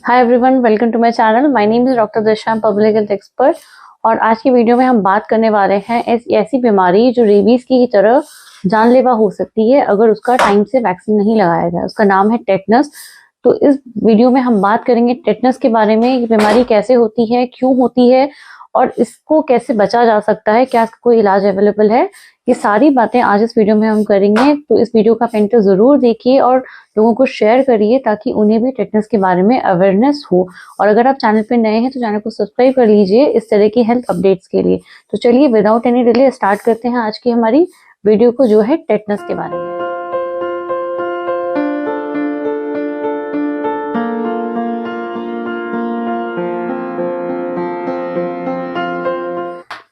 Hi everyone, welcome to my channel. My name is doctor Disha, public health expert. और आज की video में हम बात करने वाले हैं ऐसी बीमारी जो रेबीज की तरह जानलेवा हो सकती है अगर उसका टाइम से वैक्सीन नहीं लगाया जाए। उसका नाम है टेटनस। तो इस वीडियो में हम बात करेंगे टेटनस के बारे में। ये बीमारी कैसे होती है, क्यों होती है और इसको कैसे बचा जा सकता है, क्या इसका कोई इलाज अवेलेबल है। ये सारी बातें आज इस वीडियो में हम करेंगे। तो इस वीडियो का एंड तक जरूर देखिए और लोगों को शेयर करिए ताकि उन्हें भी टेटनस के बारे में अवेयरनेस हो। और अगर आप चैनल पे नए हैं तो चैनल को सब्सक्राइब कर लीजिए इस तरह की हेल्थ अपडेट्स के लिए। तो चलिए विदाउट एनी डिले स्टार्ट करते हैं आज की हमारी वीडियो को, जो है टेटनस के बारे में।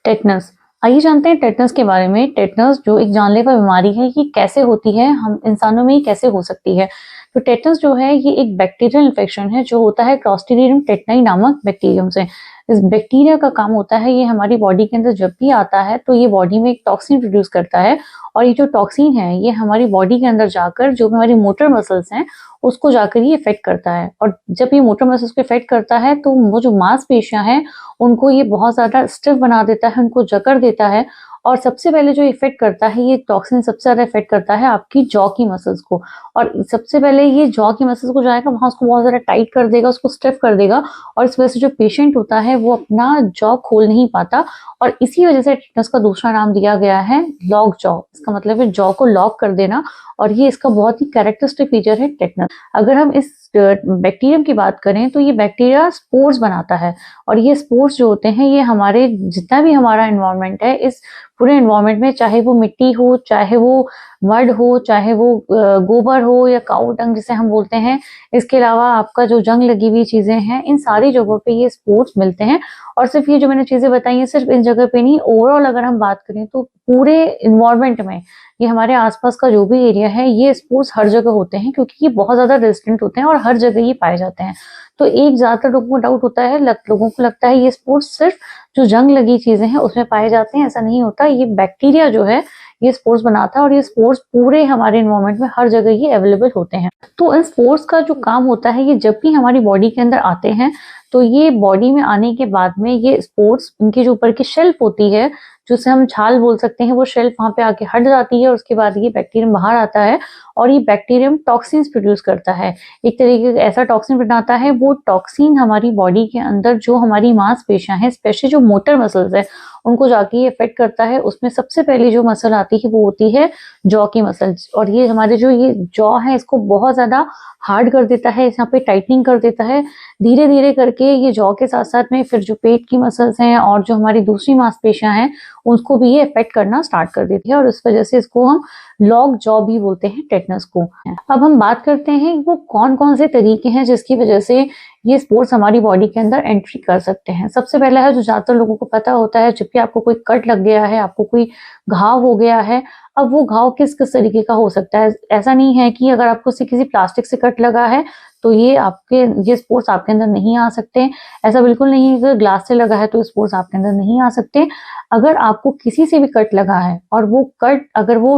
टेटनस, आइए जानते हैं टेटनस के बारे में। टेटनस जो एक जानलेवा बीमारी है, ये कैसे होती है, हम इंसानों में ही कैसे हो सकती है। तो टेटनस जो है ये एक बैक्टीरियल इन्फेक्शन है जो होता है क्लॉस्ट्रीडियम टेटनाई नामक बैक्टीरियम से। इस बैक्टीरिया का काम होता है, ये हमारी बॉडी के अंदर जब भी आता है तो ये बॉडी में एक टॉक्सिन प्रोड्यूस करता है। और ये जो टॉक्सिन है ये हमारी बॉडी के अंदर जाकर जो हमारी मोटर मसल्स हैं उसको जाकर ये इफेक्ट करता है। और जब ये मोटर मसल्स को इफेक्ट करता है तो वो जो मांसपेशियां हैं उनको ये बहुत ज्यादा स्टिफ बना देता है, उनको जकड़ देता है। और सबसे पहले जो इफेक्ट करता है, ये टॉक्सिन सबसे ज्यादा इफेक्ट करता है आपकी जॉ की मसल्स को। और सबसे पहले ये जॉ की मसल्स को जाएगा, वहां उसको बहुत ज्यादा टाइट कर देगा, उसको स्टिफ कर देगा। और इस वजह से जो पेशेंट होता है वो अपना जॉ खोल नहीं पाता। और इसी वजह से टेटनस का दूसरा नाम दिया गया है लॉक जॉ। इसका मतलब है जॉ को लॉक कर देना। और ये इसका बहुत ही कैरेक्टरिस्टिक फीचर है टेटनस। अगर हम इस बैक्टीरियम की बात करें तो ये बैक्टीरिया स्पोर्स बनाता है। और ये स्पोर्स जो होते हैं ये हमारे जितना भी हमारा एनवायरनमेंट है, इस पूरे एनवायरनमेंट में, चाहे वो मिट्टी हो, चाहे वो मड हो, चाहे वो गोबर हो या काऊ डंग जिसे हम बोलते हैं, इसके अलावा आपका जो जंग लगी हुई चीजें हैं, इन सारी जगहों पे ये स्पोर्स मिलते हैं। और सिर्फ ये जो मैंने चीजें बताई हैं सिर्फ इन जगह पे नहीं, ओवरऑल अगर हम बात करें तो पूरे इन्वायरमेंट में ये हमारे आसपास का जो भी एरिया है ये स्पोर्स हर जगह होते हैं, क्योंकि ये बहुत ज्यादा रेजिस्टेंट होते हैं और हर जगह ये पाए जाते हैं। तो एक ज्यादातर लोगों को डाउट होता है, लोगों को लगता है ये स्पोर्स सिर्फ जो जंग लगी चीजें हैं उसमें पाए जाते हैं। ऐसा नहीं होता। ये बैक्टीरिया जो है ये स्पोर्स बनाता है और ये स्पोर्स पूरे हमारे एनवायरनमेंट में हर जगह ये अवेलेबल होते हैं। तो इन स्पोर्स का जो काम होता है, ये जब भी हमारी बॉडी के अंदर आते हैं तो ये बॉडी में आने के बाद में ये स्पोर्स, इनकी जो ऊपर की शेल्फ होती है जिसे हम छाल बोल सकते हैं, वो शेल्फ वहां पे आके हट जाती है और उसके बाद ये बैक्टीरियम बाहर आता है। और ये बैक्टीरियम टॉक्सिन्स प्रोड्यूस करता है, एक तरीके का ऐसा टॉक्सिन बनाता है। वो टॉक्सिन हमारी बॉडी के अंदर जो हमारी मांसपेशियां हैं, स्पेशली जो मोटर मसल्स है, उनको जाके ये इफेक्ट करता है। उसमें सबसे पहली जो मसल आती है वो होती है जॉ की मसल। और ये हमारे जो ये जॉ है इसको बहुत ज्यादा हार्ड कर देता है, यहाँ पे टाइटनिंग कर देता है। धीरे धीरे करके ये जॉ के साथ साथ में फिर जो पेट की मसल्स हैं और जो हमारी दूसरी मांसपेशियां हैं उसको भी ये इफेक्ट करना स्टार्ट कर देती है। और इस वजह से इसको हम लॉक जॉ भी बोलते हैं टेटनस को। अब हम बात करते हैं वो कौन कौन से तरीके हैं जिसकी वजह से ये स्पोर्स हमारी बॉडी के अंदर एंट्री कर सकते हैं। सबसे पहला है जो ज्यादातर लोगों को पता होता है, जब भी आपको कोई कट लग गया है, आपको कोई घाव हो गया है। अब वो घाव किस किस तरीके का हो सकता है, ऐसा नहीं है कि अगर आपको किसी प्लास्टिक से कट लगा है तो ये स्पोर्स आपके अंदर नहीं आ सकते। ऐसा बिल्कुल नहीं है। अगर ग्लास से लगा है तो स्पोर्स आपके अंदर नहीं आ सकते। अगर आपको किसी से भी कट लगा है और वो कट, अगर वो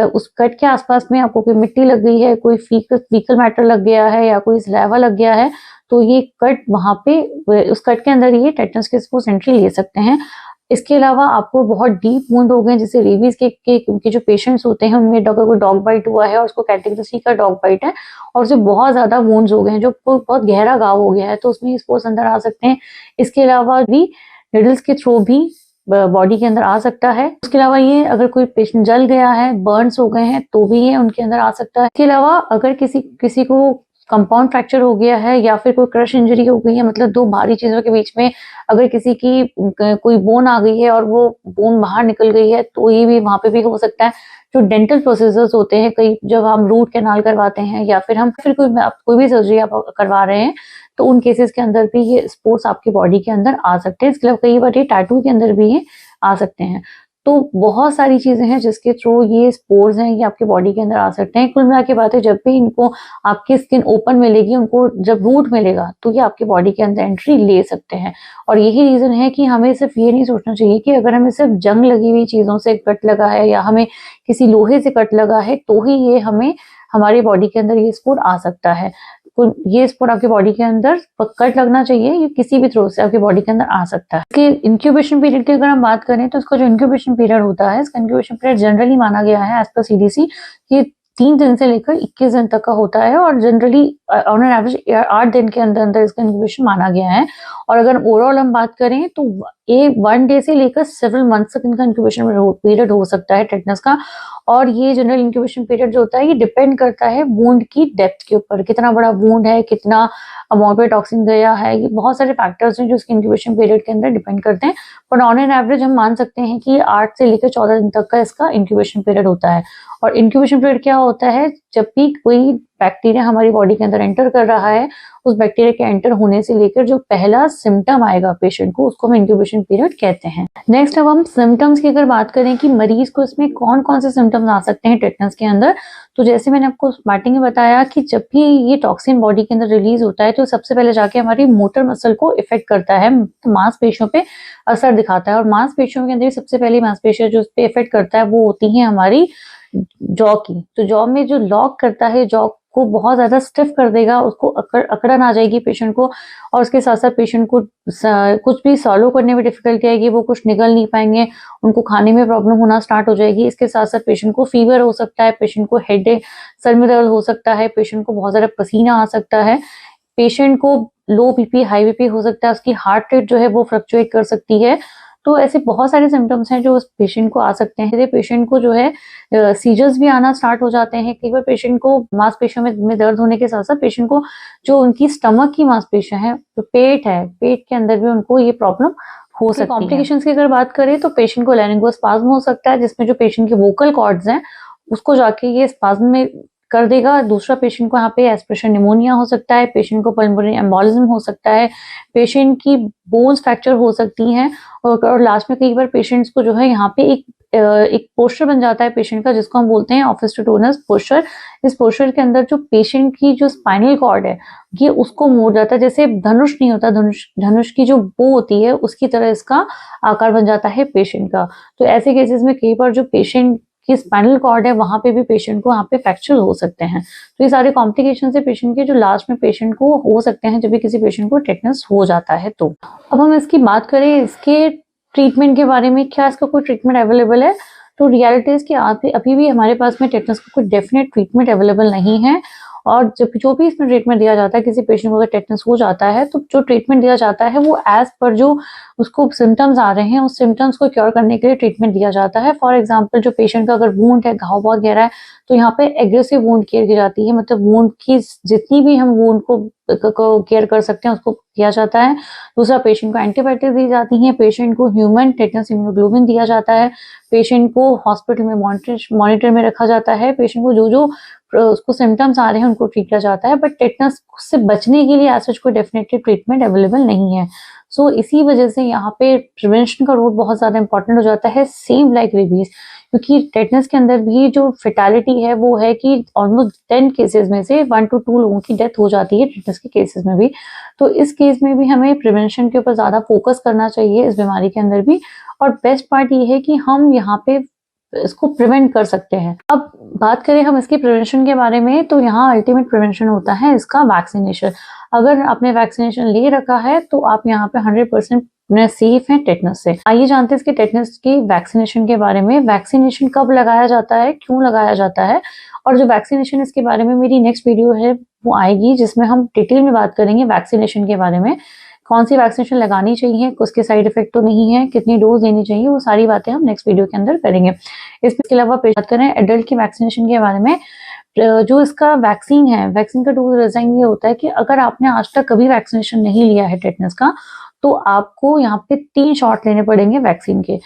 उस कट के आसपास में आपको कोई मिट्टी लग गई है, कोई फीकल मैटर लग गया है या कोई स्लैवा लग गया है, तो ये कट वहां पे, उस कट के अंदर ये टेटनस के स्पोर्स एंट्री ले सकते हैं। इसके अलावा आपको बहुत डीप वुंड हो गए, जैसे रेबीज के जो पेशेंट्स होते हैं उनमें अगर कोई डॉग बाइट हुआ है और उसको कैटेगरी C का डॉग बाइट है और उसे बहुत ज्यादा वुंड्स हो गए हैं, जो बहुत गहरा घाव हो गया है, तो उसमें स्पोर्स अंदर आ सकते हैं। इसके अलावा भी निडल्स के थ्रू भी बॉडी के अंदर आ सकता है। उसके अलावा ये अगर कोई पेशेंट जल गया है, बर्न्स हो गए हैं, तो भी ये उनके अंदर आ सकता है। इसके अलावा अगर किसी को कंपाउंड फ्रैक्चर हो गया है या फिर कोई क्रश इंजरी हो गई है, मतलब दो भारी चीजों के बीच में अगर किसी की कोई बोन आ गई है और वो बोन बाहर निकल गई है, तो ये भी वहां पे भी हो सकता है। जो डेंटल प्रोसीजर्स होते हैं, कई जब हम रूट कैनाल करवाते हैं या फिर कोई भी सर्जरी आप करवा रहे हैं, तो उन केसेस के अंदर भी ये स्पोर्स आपकी बॉडी के अंदर आ सकते हैं। इसके अलावा कई बार ये टैटू के अंदर भी ये आ सकते हैं। तो बहुत सारी चीजें हैं जिसके थ्रू ये स्पोर्स हैं ये आपकी बॉडी के अंदर आ सकते हैं। कुल मिला के बात है, जब भी इनको आपकी स्किन ओपन मिलेगी, उनको जब रूट मिलेगा, तो ये आपकी बॉडी के अंदर एंट्री ले सकते हैं। और यही रीजन है कि हमें सिर्फ ये नहीं सोचना चाहिए कि अगर हमें सिर्फ जंग लगी हुई चीजों से कट लगा है या हमें किसी लोहे से कट लगा है तो ही ये हमें हमारी बॉडी के अंदर ये स्पोर्ट आ सकता है। ये स्पॉट आपकी बॉडी के अंदर कट लगना चाहिए, ये किसी भी थ्रू से आपकी बॉडी के अंदर आ सकता है। इसके इंक्यूबेशन पीरियड की अगर हम बात करें तो इसका जो इंक्यूबेशन पीरियड होता है, इसका इंक्यूबेशन पीरियड जनरली माना गया है एज पर CDC ये 3 दिन से लेकर 21 दिन तक का होता है और जनरली ऑन एन एवरेज 8 दिन के अंदर अंदर इसका इंक्यूबेशन माना गया है। और अगर ओवरऑल हम बात करें तो 1 डे से लेकर सेवरल मंथ्स तक इनका इंक्यूबेशन पीरियड हो सकता है टेटनस का। और ये जनरल इंक्यूबेशन पीरियड जो होता है ये डिपेंड करता है वुंड की डेप्थ के ऊपर, कितना बड़ा वुंड है, कितना अमाउंट में टॉक्सिन गया है, ये बहुत सारे फैक्टर्स हैं जो इसके इंक्यूबेशन पीरियड के अंदर डिपेंड करते हैं। पर ऑन एन एवरेज हम मान सकते हैं कि 8 से लेकर 14 दिन तक का इसका इंक्यूबेशन पीरियड होता है। और इंक्यूबेशन पीरियड क्या होता है, जब भी कोई बैक्टीरिया हमारी बॉडी के अंदर एंटर कर रहा है, उस बैक्टीरिया के एंटर होने से लेकर जो पहला सिम्टम आएगा पेशेंट को, उसको हम इंक्यूबेशन पीरियड कहते हैं। नेक्स्ट अब हम सिम्टम्स की अगर बात करें कि मरीज को इसमें कौन कौन से सिम्टम्स आ सकते हैं टेटनस के अंदर, तो जैसे मैंने आपको स्टार्टिंग में बताया कि जब भी ये टॉक्सिन बॉडी के अंदर रिलीज होता है तो सबसे पहले जाके हमारी मोटर मसल को इफेक्ट करता है, तो मांसपेशियों पे असर दिखाता है। और मांसपेशियों के अंदर सबसे पहली मांसपेशियां जो उस पे इफेक्ट करता है वो होती है हमारी जॉ की। तो जॉ में जो लॉक करता है, जॉ को बहुत ज्यादा स्टिफ कर देगा, उसको अकड़न आ जाएगी पेशेंट को। और उसके साथ साथ पेशेंट को कुछ भी सॉलो करने में डिफिकल्टी आएगी, वो कुछ निगल नहीं पाएंगे, उनको खाने में प्रॉब्लम होना स्टार्ट हो जाएगी। इसके साथ साथ पेशेंट को फीवर हो सकता है, पेशेंट को हेडेक, सर में दर्द हो सकता है, पेशेंट को बहुत ज्यादा पसीना आ सकता है, पेशेंट को लो बीपी हाई बीपी हो सकता है, उसकी हार्ट रेट जो है वो फ्लक्चुएट कर सकती है। तो ऐसे बहुत सारे सिम्टम्स हैं जो उस पेशेंट को आ सकते हैं। पेशेंट को जो है सीजर्स भी आना स्टार्ट हो जाते हैं। कई बार पेशेंट को मांसपेशियों में दर्द होने के साथ साथ पेशेंट को जो उनकी स्टमक की मांसपेशियां हैं, जो पेट है, पेट के अंदर भी उनको ये प्रॉब्लम हो सकती है। कॉम्प्लिकेशंस की अगर बात करें तो पेशेंट को लैरिंगोस्पाज्म हो सकता है, जिसमें जो पेशेंट के वोकल कॉर्ड्स हैं उसको जाके ये स्पाज्म में कर देगा। दूसरा पेशेंट को यहाँ पे एस्पिरेशन निमोनिया हो सकता है, पेशेंट को पल्मोनरी एम्बोलिज्म हो सकता है, पेशेंट की बोन्स फ्रैक्चर हो सकती हैं। और लास्ट में कई बार पेशेंट्स को जो है यहाँ पे एक पोस्चर बन जाता है पेशेंट का, जिसको हम बोलते हैं ऑफिस्टोटोनस पोस्चर। इस पोस्चर के अंदर जो पेशेंट की जो स्पाइनल कॉर्ड है ये उसको मोड़ जाता है, जैसे धनुष नहीं होता, धनुष की जो बो होती है उसकी तरह इसका आकार बन जाता है पेशेंट का। तो ऐसे केसेस में कई बार जो पेशेंट की स्पाइनल कॉर्ड है वहां पे भी पेशेंट को वहां पे फ्रैक्चर हो सकते हैं। तो ये सारे कॉम्प्लिकेशन से पेशेंट के जो लास्ट में पेशेंट को हो सकते हैं जब भी किसी पेशेंट को टेटनस हो जाता है। तो अब हम इसकी बात करें इसके ट्रीटमेंट के बारे में, क्या इसका कोई ट्रीटमेंट अवेलेबल है, तो रियलिटी है कि अभी भी हमारे पास में टेटनस का कोई डेफिनेट ट्रीटमेंट अवेलेबल नहीं है। और जो भी इसमें ट्रीटमेंट दिया जाता है, किसी पेशेंट को अगर टेटनस हो जाता है तो जो ट्रीटमेंट दिया जाता है वो एज पर जो उसको सिम्टम्स आ रहे हैं उस सिम्टम्स को क्योर करने के लिए ट्रीटमेंट दिया जाता है। फॉर एग्जाम्पल जो पेशेंट का अगर वुंड है, घाव बहुत गहरा है, तो यहाँ पे एग्रेसिव वुंड केयर की जाती है, मतलब वुंड की जितनी भी हम वुंड को केयर कर सकते हैं उसको किया जाता है। दूसरा, पेशेंट को एंटीबायोटिक दी जाती है, पेशेंट को ह्यूमन टेटनस इम्यूनोग्लोबिन दिया जाता है, पेशेंट को हॉस्पिटल में मॉनिटर में रखा जाता है, पेशेंट को जो उसको सिम्टम्स आ रहे हैं उनको ट्रीट किया जाता है। बट टेटनस से बचने के लिए ऐसा कोई डेफिनेटली ट्रीटमेंट अवेलेबल नहीं है। सो इसी वजह से यहाँ पे प्रिवेंशन का रोल बहुत ज्यादा इंपॉर्टेंट हो जाता है, सेम लाइक रेबीज, क्योंकि टेटनस के अंदर भी जो फेटालिटी है वो है कि ऑलमोस्ट 10 केसेस में से 1 to 2 लोगों की डेथ हो जाती है टेटनस के केसेस में भी। तो इस केस में भी हमें प्रिवेंशन के ऊपर ज्यादा फोकस करना चाहिए इस बीमारी के अंदर भी। और बेस्ट पार्ट ये है कि हम यहाँ पे इसको प्रिवेंट कर सकते हैं। अब बात करें हम इसके प्रिवेंशन के बारे में, तो यहाँ अल्टीमेट प्रिवेंशन होता है इसका वैक्सीनेशन। अगर आपने वैक्सीनेशन ले रखा है तो आप यहाँ पे 100% सेफ हैं टेटनस से। आइए जानते हैं इसके टेटनस की वैक्सीनेशन के बारे में। वैक्सीनेशन कब लगाया जाता है, क्यों लगाया जाता है, और जो वैक्सीनेशन इसके बारे में मेरी नेक्स्ट वीडियो है वो आएगी जिसमें हम डिटेल में बात करेंगे वैक्सीनेशन के बारे में, कौन सी वैक्सीनेशन लगानी चाहिए, उसके साइड इफेक्ट तो नहीं है, कितनी डोज देनी चाहिए, वो सारी बातें हम नेक्स्ट वीडियो के अंदर करेंगे। इसके अलावा बात करें एडल्ट की वैक्सीनेशन के बारे में। जो इसका वैक्सीन है, वैक्सीन का डोज डिजाइन ये होता है कि अगर आपने आज तक कभी वैक्सीनेशन नहीं लिया है टेटनस का, तो आपको यहाँ पे 3 शॉट लेने पड़ेंगे वैक्सीन के।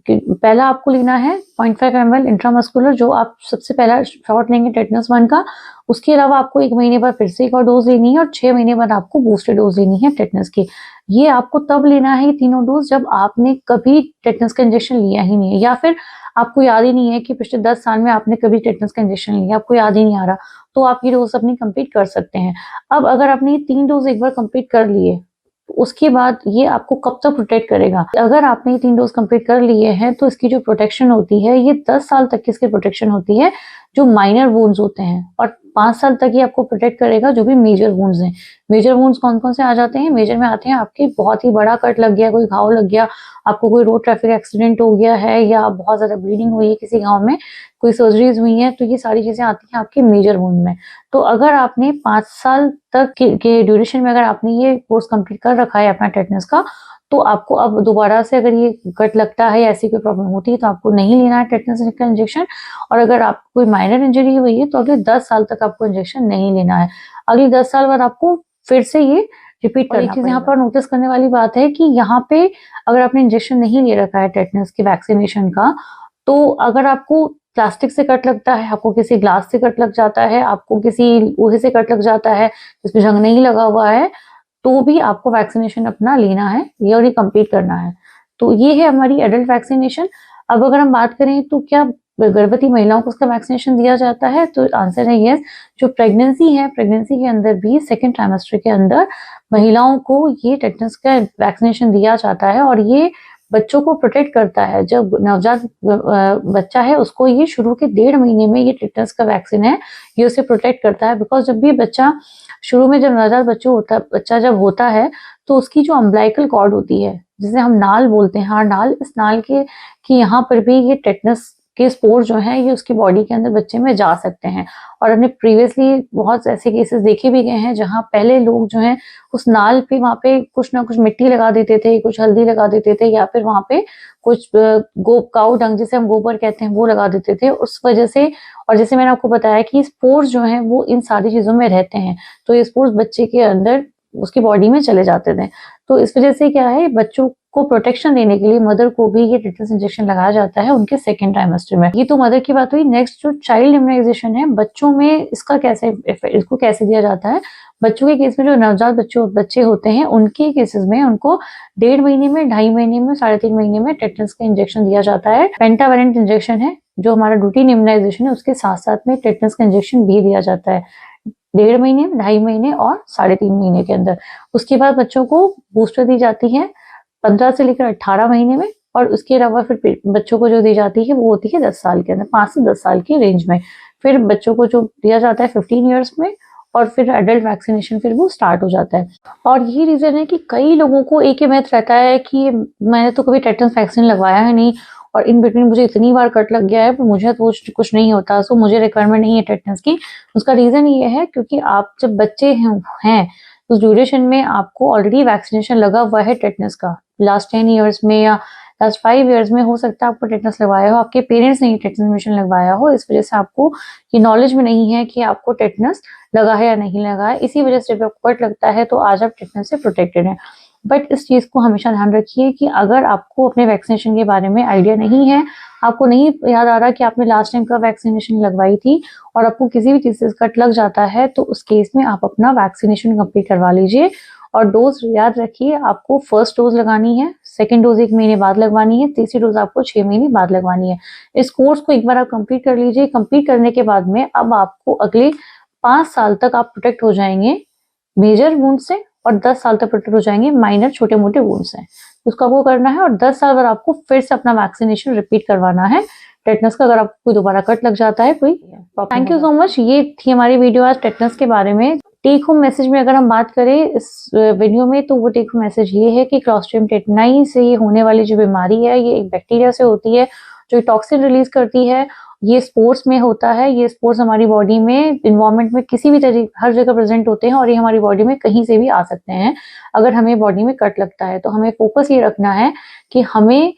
पहला आपको लेना है 0.5 ml इंट्रामस्कुलर, जो आप सबसे पहला शॉट लेंगे टेटनस 1 का। उसके अलावा आपको 1 महीने बाद फिर से एक और डोज लेनी है और 6 महीने बाद आपको बूस्टर डोज लेनी है टेटनस की। ये आपको तब लेना है ये तीनों डोज जब आपने कभी टेटनस का इंजेक्शन लिया ही नहीं है, या फिर आपको याद ही नहीं है कि पिछले 10 साल में आपने कभी टेटनस का इंजेक्शन लिया, आपको याद ही नहीं आ रहा, तो आप ये डोज अपनी कंप्लीट कर सकते हैं। अब अगर आपने ये 3 डोज एक बार कंप्लीट कर लिए, उसके बाद ये आपको कब तक प्रोटेक्ट करेगा। अगर आपने ये 3 डोज कंप्लीट कर लिए हैं तो इसकी जो प्रोटेक्शन होती है ये 10 साल तक की इसकी प्रोटेक्शन होती है जो माइनर वुंड्स होते हैं। और 5 साल तक ही आपको प्रोटेक्ट करेगा, जो भी मेजर वुंड्स हैं। मेजर वुंड्स कौन-कौन से आ जाते हैं? मेजर में आते हैं आपके बहुत ही बड़ा कट लग गया, कोई घाव लग गया, आपको कोई रोड ट्रैफिक एक्सीडेंट हो गया है या बहुत ज़्यादा ब्लीडिंग हुई है किसी घाव में, कोई सर्जरीज़ हुई हैं, तो ये सारी चीज़ें आती हैं आपके मेजर वुंड में। तो अगर आपने 5 साल तक के ड्यूरेशन में अगर आपने ये कोर्स कंप्लीट कर रखा है अपना टेटनस का, तो आपको अब दोबारा से अगर ये कट लगता है या ऐसी कोई प्रॉब्लम होती है तो आपको नहीं लेना है टेटनस का इंजेक्शन। और अगर आपको कोई माइनर इंजरी हुई है तो अगले 10 साल तक आपको इंजेक्शन नहीं लेना है। अगले 10 साल बाद आपको फिर से ये रिपीट करना। एक चीज़ यहाँ पर नोटिस करने वाली बात है कि यहाँ पे अगर आपने इंजेक्शन नहीं ले रखा है टेटनस की वैक्सीनेशन का, तो अगर आपको प्लास्टिक से कट लगता है, आपको किसी ग्लास से कट लग जाता है, आपको किसी लोहे से कट लग जाता है जिसमें जंग नहीं लगा हुआ है, तो भी आपको वैक्सीनेशन अपना लेना है ये और ये कंप्लीट करना है। तो ये है हमारी एडल्ट वैक्सीनेशन। अब अगर हम बात करें तो क्या गर्भवती महिलाओं को उसका वैक्सीनेशन दिया जाता है? तो आंसर है यस। जो प्रेगनेंसी है, प्रेगनेंसी के अंदर भी सेकंड ट्राइमेस्टर के अंदर महिलाओं को ये टेटनस का वैक्सीनेशन दिया जाता है और ये बच्चों को प्रोटेक्ट करता है। जब नवजात बच्चा है उसको ये शुरू के 1.5 महीने में ये टेटनस का वैक्सीन है, ये उसे प्रोटेक्ट करता है। बिकॉज जब भी बच्चा शुरू में जब नवजात बच्चा जब होता है तो उसकी जो अम्बिलिकल कॉर्ड होती है जिसे हम नाल बोलते हैं, हाँ नाल, इस नाल के कि यहाँ पर भी ये टेटनस के स्पोर जो हैं ये उसकी बॉडी के अंदर बच्चे में जा सकते हैं। और हमने प्रीवियसली बहुत ऐसे केसेस देखे भी गए हैं जहाँ पहले लोग जो हैं उस नाल पे वहाँ पे कुछ ना कुछ मिट्टी लगा देते थे, कुछ हल्दी लगा देते थे या फिर वहाँ पे कुछ काऊ डंग जिसे हम गोबर कहते हैं वो लगा देते थे उस वजह से। और जैसे मैंने आपको बताया कि स्पोर्स जो हैं वो इन सारी चीजों में रहते हैं, तो ये स्पोर्स बच्चे के अंदर उसकी बॉडी में चले जाते थे। तो इस वजह से क्या है, बच्चों को प्रोटेक्शन देने के लिए मदर को भी ये टेटनस इंजेक्शन लगाया जाता है उनके सेकंड ट्राइमेस्टर में। ये तो मदर की बात हुई। नेक्स्ट जो चाइल्ड इम्यूनाइजेशन है बच्चों में, इसको कैसे दिया जाता है? बच्चों के केस में जो नवजात बच्चे होते हैं उनके केसेस में उनको 1.5 महीने में, 2.5 महीने में, 3.5 महीने में टेटनस का इंजेक्शन दिया जाता है। पेंटावेलेंट इंजेक्शन है जो हमारा रूटीन इम्यूनाइजेशन है, उसके साथ साथ में टेटनस का इंजेक्शन भी दिया जाता है 1.5 महीने, 2.5 महीने और 3.5 महीने के अंदर। उसके बाद बच्चों को बूस्टर दी जाती है 15 से लेकर 18 महीने में, और उसके अलावा फिर बच्चों को जो दी जाती है वो होती है 10 साल के अंदर, 5 से 10 साल की रेंज में। फिर बच्चों को जो दिया जाता है 15 ईयर्स में, और फिर एडल्ट वैक्सीनेशन फिर वो स्टार्ट हो जाता है। और ये रीजन है कि कई लोगों को एक ही मैथ रहता है कि मैंने तो कभी टेटनस वैक्सीन लगवाया है नहीं और इन बिटवीन मुझे इतनी बार कट लग गया है पर मुझे तो कुछ नहीं होता, सो मुझे रिक्वायरमेंट नहीं है टेटनस की। उसका रीजन ये है क्योंकि आप जब बच्चे हैं उस ड्यूरेशन में आपको ऑलरेडी वैक्सीनेशन लगा हुआ है टेटनस का। लास्ट 10 ईयर्स में या लास्ट 5 ईयर्स में हो सकता है आपको टेटनस लगवाया हो, आपके पेरेंट्स ने टेटनस इंजेक्शन लगवाया हो, इस वजह से आपको ये नॉलेज में नहीं है कि आपको टेटनस लगा है या नहीं लगा है। इसी वजह से जब आपको कट लगता है तो आज आप टेटनस से प्रोटेक्टेड हैं। बट इस चीज को हमेशा ध्यान रखिए कि अगर आपको अपने वैक्सीनेशन के बारे में आइडिया नहीं है, आपको नहीं याद आ रहा कि आपने लास्ट टाइम कब वैक्सीनेशन लगवाई थी और आपको किसी भी चीज से कट लग जाता है, तो उस केस में आप अपना वैक्सीनेशन कंप्लीट करवा लीजिए। और डोज याद रखिए, आपको फर्स्ट डोज लगानी है, सेकेंड डोज 1 महीने बाद लगवानी है, तीसरी डोज आपको 6 महीने बाद लगवानी है। इस कोर्स को एक बार आप कंप्लीट कर लीजिए। कंप्लीट करने के बाद में अब आपको अगले 5 साल तक आप प्रोटेक्ट हो जाएंगे मेजर वुंड से, और 10 साल तक प्रोटेक्ट हो जाएंगे माइनर छोटे मोटे वुंड से। उसको आपको करना है और 10 साल बाद आपको फिर से अपना वैक्सीनेशन रिपीट करवाना है टेटनस का, अगर आपको कोई दोबारा कट लग जाता है कोई। Thank you so much. ये थी हमारी वीडियो आज टेटनस के बारे में। टेक होम मैसेज में अगर हम बात करें इस वीडियो में, तो वो टेक होम मैसेज ये है कि क्लॉस्ट्रिडियम टेटनाई से ये होने वाली जो बीमारी है ये एक बैक्टीरिया से होती है जो टॉक्सिन रिलीज करती है। ये स्पोर्ट्स में होता है, ये स्पोर्ट्स हमारी बॉडी में, इन्वायरमेंट में किसी भी तरीके हर जगह प्रेजेंट होते हैं और ये हमारी बॉडी में कहीं से भी आ सकते हैं। अगर हमें बॉडी में कट लगता है तो हमें फोकस ये रखना है कि हमें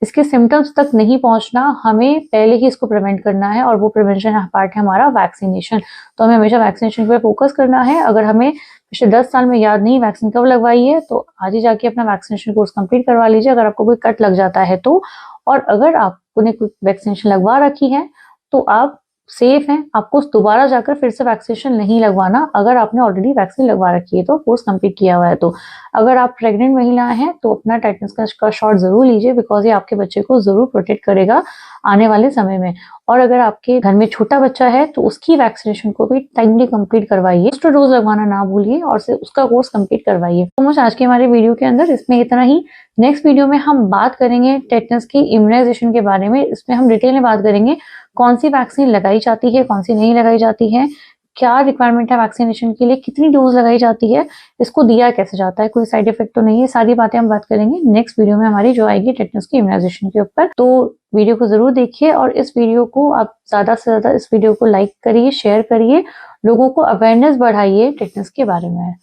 इसके सिम्टम्स तक नहीं पहुंचना, हमें पहले ही इसको प्रिवेंट करना है, और वो प्रिवेंशन पार्ट है हमारा वैक्सीनेशन। तो हमें हमेशा वैक्सीनेशन पर फोकस करना है। अगर हमें पिछले 10 साल में याद नहीं वैक्सीन कब लगवाई है तो आज ही जाके अपना वैक्सीनेशन कोर्स कंप्लीट करवा लीजिए अगर आपको कोई कट लग जाता है तो। और अगर आपने कोई वैक्सीनेशन लगवा रखी है तो आप सेफ हैं, आपको दोबारा जाकर फिर से वैक्सीनेशन नहीं लगवाना अगर आपने ऑलरेडी वैक्सीन लगवा रखी है तो, कोर्स कंप्लीट किया हुआ है तो। अगर आप प्रेग्नेंट महिला हैं तो अपना टेटनस का शॉट जरूर लीजिए, बिकॉज ये आपके बच्चे को जरूर प्रोटेक्ट करेगा आने वाले समय में। और अगर आपके घर में छोटा बच्चा है तो उसकी वैक्सीनेशन को भी टाइमली कंप्लीट करवाइए, बूस्टर डोज लगवाना ना भूलिए और उसका कोर्स कंप्लीट करवाइए। तो मुझे आज के हमारे वीडियो के अंदर इसमें इतना ही। नेक्स्ट वीडियो में हम बात करेंगे टेटनस की इम्यूनाइजेशन के बारे में। इसमें हम डिटेल में बात करेंगे कौन सी वैक्सीन लगाई जाती है, कौन सी नहीं लगाई जाती है, क्या रिक्वायरमेंट है वैक्सीनेशन के लिए, कितनी डोज लगाई जाती है, इसको दिया कैसे जाता है, कोई साइड इफेक्ट तो नहीं है, सारी बातें हम बात करेंगे नेक्स्ट वीडियो में हमारी जो आएगी टेटनस की इम्यूनाइजेशन के ऊपर। तो वीडियो को जरूर देखिए और इस वीडियो को आप ज्यादा से ज्यादा इस वीडियो को लाइक करिए, शेयर करिए, लोगों को अवेयरनेस बढ़ाइए टेटनस के बारे में।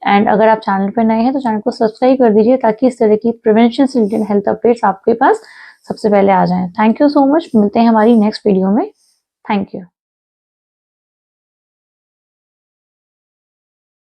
एंड अगर आप चैनल पर नए हैं तो चैनल को सब्सक्राइब कर दीजिए ताकि इस तरह की प्रिवेंशन से रिलेटेड हेल्थ अपडेट्स आपके पास सबसे पहले आ जाएं। थैंक यू सो मच, मिलते हैं हमारी नेक्स्ट वीडियो में। Thank you.